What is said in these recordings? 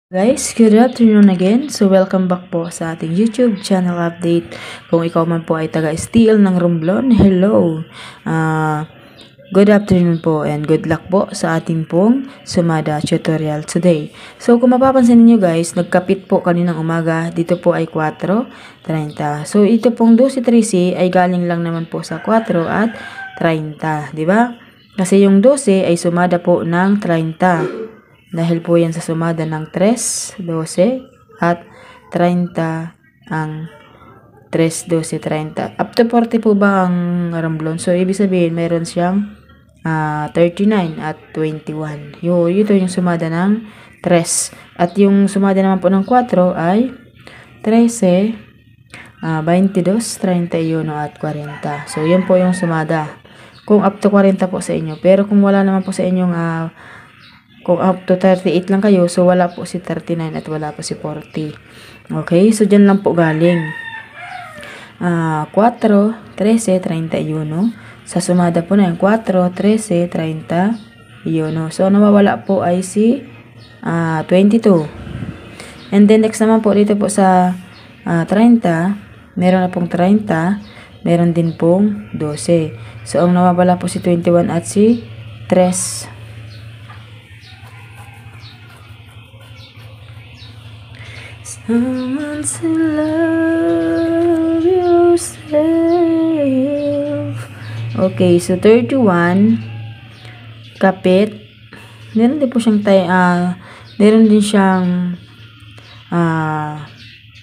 Guys, good afternoon again. So, welcome back po sa ating YouTube channel update. Kung ikaw man po ay taga-steal ng Romblon, hello! Good afternoon po and good luck po sa ating pong Sumada tutorial today. So, kung mapapansin niyo guys, nagkapit po kaninang umaga. Dito po ay 4:30. So, ito pong 12:13 ay galing lang naman po sa 4:30, di ba? Kasi yung 12 ay sumada po ng 30. Dahil po yan sa sumada ng 3, 12 at 30 ang 3, 12, 30. Up to 40 po ba ang Romblon? So, ibig sabihin, meron siyang 39 at 21. Ito yung sumada ng 3. At yung sumada naman po ng 4 ay 13, 22, 31 at 40. So, yan po yung sumada. Kung up to 40 po sa inyo. Pero kung wala naman po sa inyong kung up to 38 lang kayo, so wala po si 39 at wala po si 40. Okay, so dyan lang po galing. 4, 13, 31. Sa sumada po na yung 4, 13, 31. So, nawawala po ay si 22. And then, next naman po dito po sa 30, meron na pong 30, meron din pong 12. So, ang nawawala po si 21 at si 3. Someone to love yourself. Okay, so 31 kapit. Meron din po siyang meron din siyang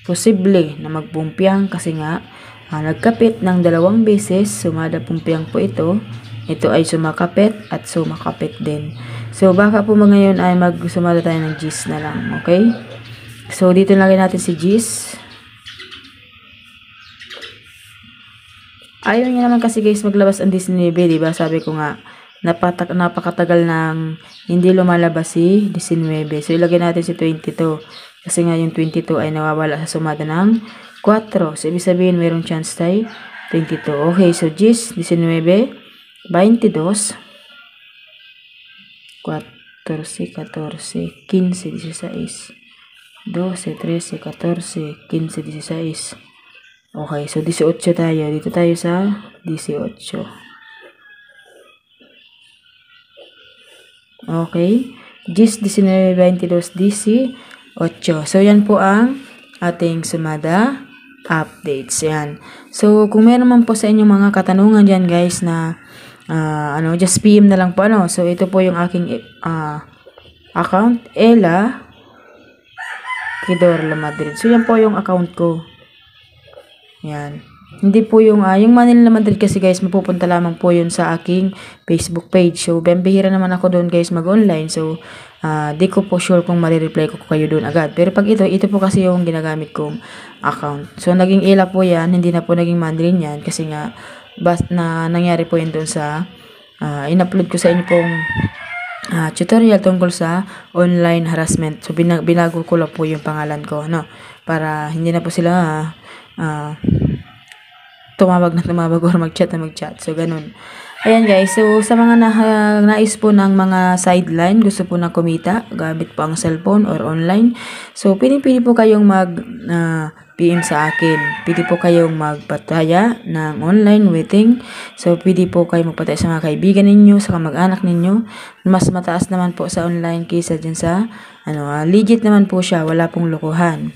posible na magpumpiang kasi nga nagkapit ng 2 beses, sumada pumpiang po ito. Ito ay sumakapit at sumakapit din. So baka po ngayon ay magsumada tayo ng G's na lang, okay? So, dito lagay natin si G's. Ayaw niya naman kasi guys maglabas ang 19, diba? Sabi ko nga, napakatagal nang hindi lumalabas si 19. So, ilagay natin si 22. Kasi nga yung 22 ay nawawala sa sumada ng 4. So, ibig sabihin mayroong chance tayo 22. Okay, so G's, 19, 22, 14, 14, 15, 16. 12, 13, 14, 15, 16. Okay, so 18 tayo. Dito tayo sa 18. Okay. 10, 19, 22, 18. So, yan po ang ating sumada updates. Yan. So, kung meron man po sa inyong mga katanungan dyan guys na just PM na lang po. So, ito po yung aking account. Ella Kidor La Madrid. So, yan po yung account ko. Yan. Hindi po yung Manila Madrid kasi guys, mapupunta lamang po yun sa aking Facebook page. So, bembihira naman ako doon guys mag-online. So, di ko po sure kung marireply ko kayo doon agad. Pero pag ito po kasi yung ginagamit kong account. So, naging Ela po yan. Hindi na po naging Mandarin yan. Kasi nga, nangyari po yun doon sa, in-upload ko sa inyo pong tutorial tungkol sa online harassment. So, binago ko lang po yung pangalan ko, para hindi na po sila tumawag or mag-chat na mag-chat. So, ganun. Ayan guys, so sa mga nais po ng mga sideline, gusto po na kumita, gamit po ang cellphone or online. So, pili po kayong PM sa akin. Pwede po kayong magpataya ng online waiting. So, pwede po kayong magpataya sa mga kaibigan ninyo, sa kamag-anak ninyo. Mas mataas naman po sa online kaysa dyan sa, legit naman po siya. Wala pong lokohan.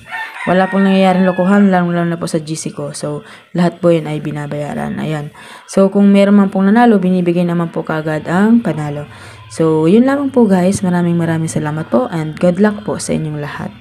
Wala pong nangyayaring lokohan, lalo na po sa GC ko. So, lahat po yun ay binabayaran. Ayan. So, kung meron man pong nanalo, binibigay naman po kaagad ang panalo. So, yun lamang po guys. Maraming salamat po and good luck po sa inyong lahat.